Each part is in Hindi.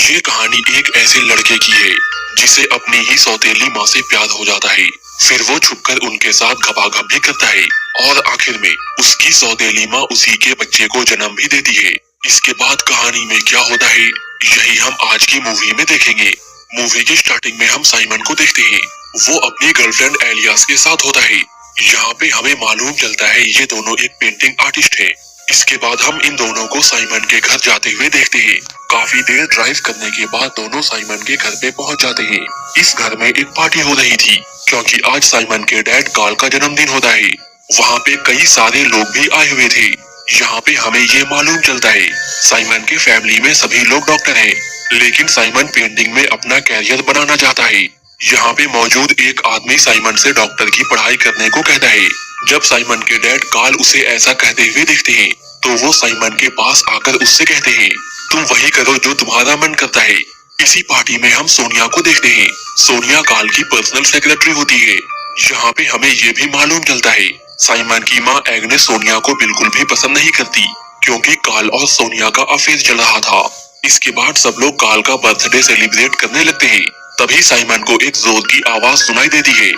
ये कहानी एक ऐसे लड़के की है जिसे अपनी ही सौतेली माँ से प्यार हो जाता है। फिर वो छुपकर उनके साथ घपाघप भी करता है और आखिर में उसकी सौतेली माँ उसी के बच्चे को जन्म भी देती है। इसके बाद कहानी में क्या होता है यही हम आज की मूवी में देखेंगे। मूवी की स्टार्टिंग में हम साइमन को देखते हैं। वो अपनी गर्लफ्रेंड एलियास के साथ होता है। यहाँ पे हमें मालूम चलता है ये दोनों एक पेंटिंग आर्टिस्ट है। इसके बाद हम इन दोनों को साइमन के घर जाते हुए देखते हैं। काफी देर ड्राइव करने के बाद दोनों साइमन के घर पे पहुंच जाते हैं। इस घर में एक पार्टी हो रही थी क्योंकि आज साइमन के डैड कार्ल का जन्मदिन होता है। वहाँ पे कई सारे लोग भी आए हुए थे। यहाँ पे हमें ये मालूम चलता है साइमन के फैमिली में सभी लोग डॉक्टर हैं, लेकिन साइमन पेंटिंग में अपना कैरियर बनाना चाहता है। यहाँ पे मौजूद एक आदमी साइमन से डॉक्टर की पढ़ाई करने को कहता है। जब साइमन के डैड कार्ल उसे ऐसा कहते हुए देखते हैं तो वो साइमन के पास आकर उससे कहते हैं, तुम वही करो जो तुम्हारा मन करता है। इसी पार्टी में हम सोनिया को देखते हैं। सोनिया कार्ल की पर्सनल सेक्रेटरी होती है। यहाँ पे हमें ये भी मालूम चलता है साइमन की माँ एग्नेस सोनिया को बिल्कुल भी पसंद नहीं करती क्योंकि कार्ल और सोनिया का अफेयर चल रहा था। इसके बाद सब लोग कार्ल का बर्थडे सेलिब्रेट करने लगते हैं। तभी साइमन को एक जोर की आवाज सुनाई देती है।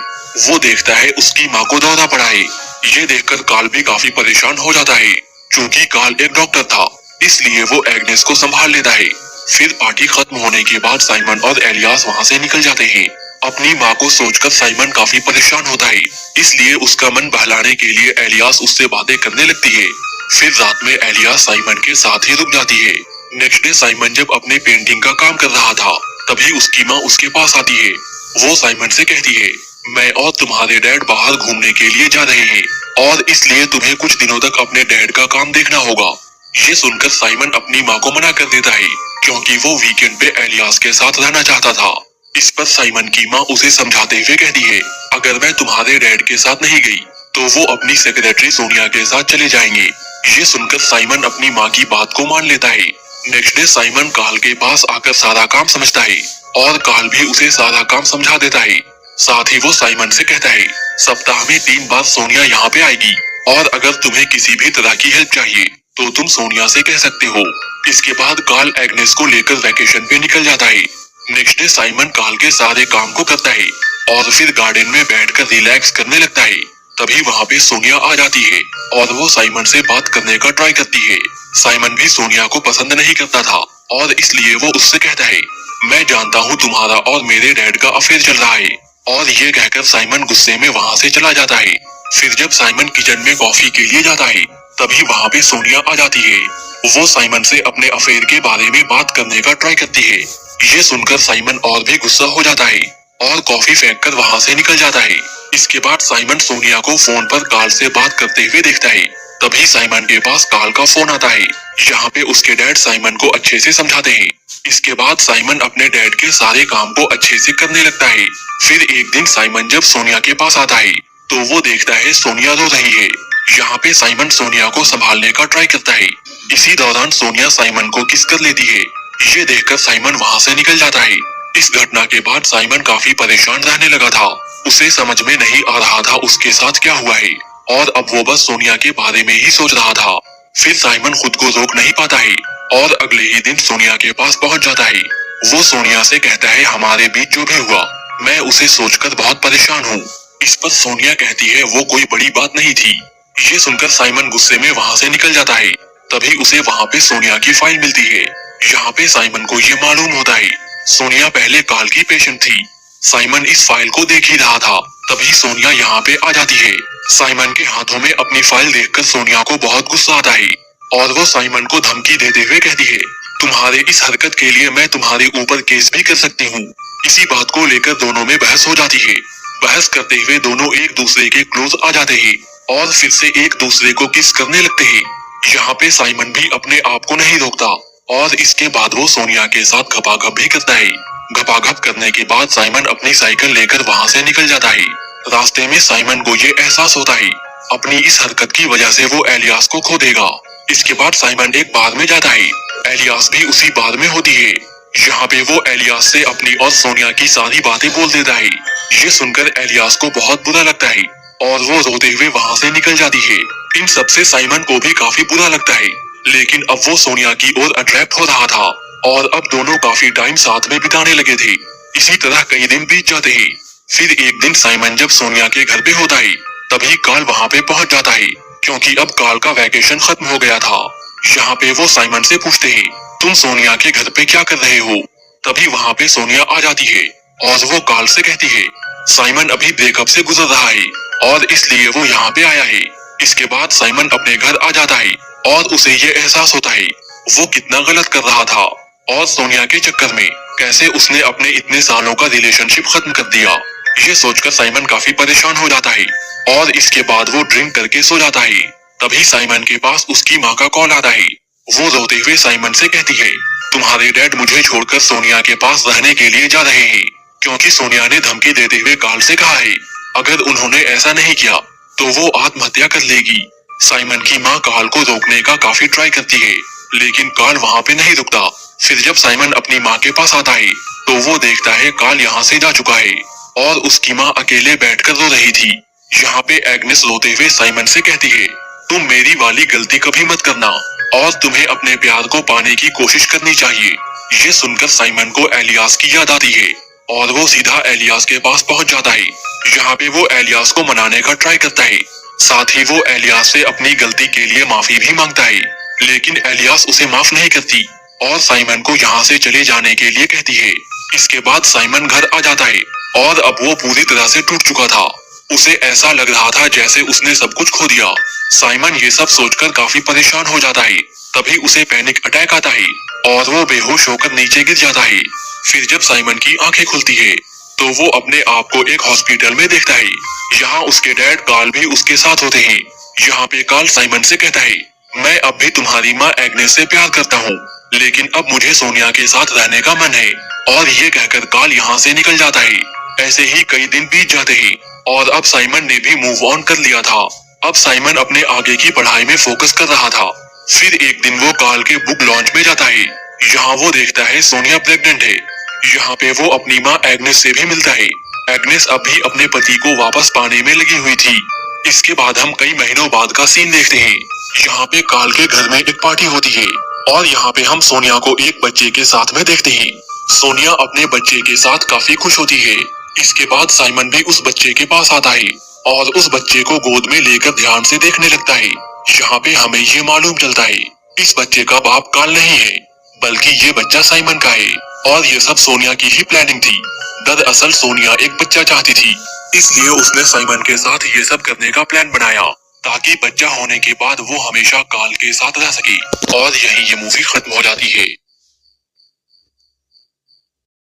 वो देखता है उसकी माँ को दौरा पड़ा है। ये देखकर कार्ल भी काफी परेशान हो जाता है। चूंकि कार्ल एक डॉक्टर था इसलिए वो एग्नेस को संभाल लेता है। फिर पार्टी खत्म होने के बाद साइमन और एलियास वहाँ से निकल जाते हैं। अपनी माँ को सोचकर साइमन काफी परेशान होता है, इसलिए उसका मन बहलाने के लिए एलियास उससे बातें करने लगती है। फिर रात में एलियास साइमन के साथ ही रुक जाती है। नेक्स्ट डे साइमन जब अपने पेंटिंग का काम कर रहा था तभी उसकी माँ उसके पास आती है। वो साइमन से कहती है, मैं और तुम्हारे डैड बाहर घूमने के लिए जा रहे हैं और इसलिए तुम्हें कुछ दिनों तक अपने डैड का काम देखना होगा। ये सुनकर साइमन अपनी माँ को मना कर देता है क्योंकि वो वीकेंड पे एलियास के साथ रहना चाहता था। इस पर साइमन की माँ उसे समझाते हुए कहती है, अगर मैं तुम्हारे डैड के साथ नहीं गई तो वो अपनी सेक्रेटरी सोनिया के साथ चले जाएंगे। ये सुनकर साइमन अपनी माँ की बात को मान लेता है। नेक्स्ट डे साइमन कार्ल के पास आकर सारा काम समझता है और कार्ल भी उसे सारा काम समझा देता है। साथ ही वो साइमन से कहता है, सप्ताह में 3 बार सोनिया यहाँ पे आएगी और अगर तुम्हें किसी भी तरह की हेल्प चाहिए तो तुम सोनिया से कह सकते हो। इसके बाद कार्ल एग्नेस को लेकर वैकेशन पे निकल जाता है। नेक्स्ट डे साइमन कार्ल के सारे काम को करता है और फिर गार्डन में बैठकर रिलैक्स करने लगता है। तभी वहाँ पे सोनिया आ जाती है और वो साइमन से बात करने का ट्राई करती है। साइमन भी सोनिया को पसंद नहीं करता था और इसलिए वो उससे कहता है, मैं जानता हूँ तुम्हारा और मेरे डैड का अफेयर चल रहा है। और ये कहकर साइमन गुस्से में वहाँ से चला जाता है। फिर जब साइमन किचन में कॉफी के लिए जाता है तभी वहाँ पे सोनिया आ जाती है। वो साइमन से अपने अफेयर के बारे में बात करने का ट्राई करती है। ये सुनकर साइमन और भी गुस्सा हो जाता है और कॉफी फेंककर वहाँ से निकल जाता है। इसके बाद साइमन सोनिया को फोन पर कार्ल से बात करते हुए देखता है। तभी साइमन के पास कार्ल का फोन आता है। यहाँ पे उसके डैड साइमन को अच्छे से समझाते हैं। इसके बाद साइमन अपने डैड के सारे काम को अच्छे से करने लगता है। फिर एक दिन साइमन जब सोनिया के पास आता है तो वो देखता है सोनिया रो रही है। यहाँ पे साइमन सोनिया को संभालने का ट्राई करता है। इसी दौरान सोनिया साइमन को किस कर लेती है। ये देखकर साइमन वहाँ से निकल जाता है। इस घटना के बाद साइमन काफी परेशान रहने लगा था। उसे समझ में नहीं आ रहा था उसके साथ क्या हुआ है और अब वो बस सोनिया के बारे में ही सोच रहा था। फिर साइमन खुद को रोक नहीं पाता है और अगले ही दिन सोनिया के पास पहुंच जाता है। वो सोनिया से कहता है, हमारे बीच जो भी हुआ मैं उसे सोचकर बहुत परेशान हूँ। इस पर सोनिया कहती है वो कोई बड़ी बात नहीं थी। ये सुनकर साइमन गुस्से में वहाँ से निकल जाता है। तभी उसे वहाँ पे सोनिया की फाइल मिलती है। यहाँ पे साइमन को ये मालूम होता है सोनिया पहले कार्ल की पेशेंट थी। साइमन इस फाइल को देख ही रहा था तभी सोनिया यहाँ पे आ जाती है। साइमन के हाथों में अपनी फाइल देखकर सोनिया को बहुत गुस्सा आता है और वो साइमन को धमकी देते हुए कहती है, तुम्हारे इस हरकत के लिए मैं तुम्हारे ऊपर केस भी कर सकती हूँ। इसी बात को लेकर दोनों में बहस हो जाती है। बहस करते हुए दोनों एक दूसरे के क्लोज आ जाते हैं और फिर से एक दूसरे को किस करने लगते हैं। यहाँ पे साइमन भी अपने आप को नहीं रोकता और इसके बाद वो सोनिया के साथ घपाघप भी करता है। घपाघप करने के बाद साइमन अपनी साइकिल लेकर वहाँ से निकल जाता है। रास्ते में साइमन को ये एहसास होता है अपनी इस हरकत की वजह से वो एलियास को खो देगा। इसके बाद साइमन एक बार में जाता है। एलियास भी उसी बार में होती है। यहाँ पे वो एलियास से अपनी और सोनिया की सारी बातें बोल देता है। ये सुनकर एलियास को बहुत बुरा लगता है और वो रोते हुए वहाँ से निकल जाती है। इन सबसे साइमन को भी काफी बुरा लगता है, लेकिन अब वो सोनिया की ओर अट्रैक्ट हो रहा था। और अब दोनों काफी टाइम साथ में बिताने लगे थे। इसी तरह कई दिन बीत जाते हैं। फिर एक दिन साइमन जब सोनिया के घर पे होता है, तभी कार्ल वहाँ पे पहुँच जाता है, क्योंकि अब कार्ल का वैकेशन खत्म हो गया था। यहाँ पे वो साइमन से पूछते हैं, तुम सोनिया के घर पे क्या कर रहे हो? तभी वहाँ पे सोनिया आ जाती है और वो कार्ल से कहती है, साइमन अभी ब्रेकअप से गुजर रहा है और इसलिए वो यहाँ पे आया है। इसके बाद साइमन अपने घर आ जाता है और उसे ये एहसास होता है वो कितना गलत कर रहा था और सोनिया के चक्कर में कैसे उसने अपने इतने सालों का रिलेशनशिप खत्म कर दिया। ये सोचकर साइमन काफी परेशान हो जाता है और इसके बाद वो ड्रिंक करके सो जाता है। तभी साइमन के पास उसकी माँ का कॉल आता है। वो रोते हुए साइमन से कहती है, तुम्हारे डैड मुझे छोड़कर सोनिया के पास रहने के लिए जा रहे हैं, क्योंकि सोनिया ने धमकी देते हुए कार्ल से कहा है अगर उन्होंने ऐसा नहीं किया तो वो आत्महत्या कर लेगी। साइमन की माँ कार्ल को रोकने का काफी ट्राई करती है, लेकिन कार्ल वहाँ पे नहीं रुकता। फिर जब साइमन अपनी माँ के पास आता है तो वो देखता है कार्ल यहाँ से जा चुका है और उसकी माँ अकेले बैठकर रो रही थी। यहाँ पे एग्नेस रोते हुए साइमन से कहती है, तुम मेरी वाली गलती कभी मत करना और तुम्हें अपने प्यार को पाने की कोशिश करनी चाहिए। ये सुनकर साइमन को एलियास की याद आती है और वो सीधा एलियास के पास पहुंच जाता है। यहाँ पे वो एलियास को मनाने का ट्राई करता है, साथ ही वो एलियास से अपनी गलती के लिए माफी भी मांगता है, लेकिन एलियास उसे माफ नहीं करती और साइमन को यहाँ से चले जाने के लिए कहती है। इसके बाद साइमन घर आ जाता है और अब वो पूरी तरह से टूट चुका था। उसे ऐसा लग रहा था जैसे उसने सब कुछ खो दिया। साइमन ये सब सोचकर काफी परेशान हो जाता है। तभी उसे पैनिक अटैक आता है और वो बेहोश होकर नीचे गिर जाता है। फिर जब साइमन की आंखें खुलती है तो वो अपने आप को एक हॉस्पिटल में देखता है। यहाँ उसके डैड कार्ल भी उसके साथ होते हैं। यहाँ पे कार्ल साइमन से कहता है, मैं अब भी तुम्हारी माँ एग्नेस से प्यार करता हूँ, लेकिन अब मुझे सोनिया के साथ रहने का मन है। और ये कहकर कार्ल यहाँ से निकल जाता है। ऐसे ही कई दिन बीत जाते हैं और अब साइमन ने भी मूव ऑन कर लिया था। अब साइमन अपने आगे की पढ़ाई में फोकस कर रहा था। फिर एक दिन वो कार्ल के बुक लॉन्च में जाता है। यहाँ वो देखता है सोनिया प्रेग्नेंट है। यहाँ पे वो अपनी माँ एग्नेस से भी मिलता है। एग्नेस अब भी अपने पति को वापस पाने में लगी हुई थी। इसके बाद हम कई महीनों बाद का सीन देखते हैं। यहाँ पे कार्ल के घर में एक पार्टी होती है और यहाँ पे हम सोनिया को एक बच्चे के साथ में देखते हैं। सोनिया अपने बच्चे के साथ काफी खुश होती है। इसके बाद साइमन भी उस बच्चे के पास आता है और उस बच्चे को गोद में लेकर ध्यान से देखने लगता है। यहाँ पे हमें ये मालूम चलता है इस बच्चे का बाप कार्ल नहीं है, बल्कि ये बच्चा साइमन का है और ये सब सोनिया की ही प्लानिंग थी। दरअसल सोनिया एक बच्चा चाहती थी, इसलिए उसने साइमन के साथ ये सब करने का प्लान बनाया ताकि बच्चा होने के बाद वो हमेशा कार्ल के साथ रह सके। और यही ये मूवी खत्म हो जाती है।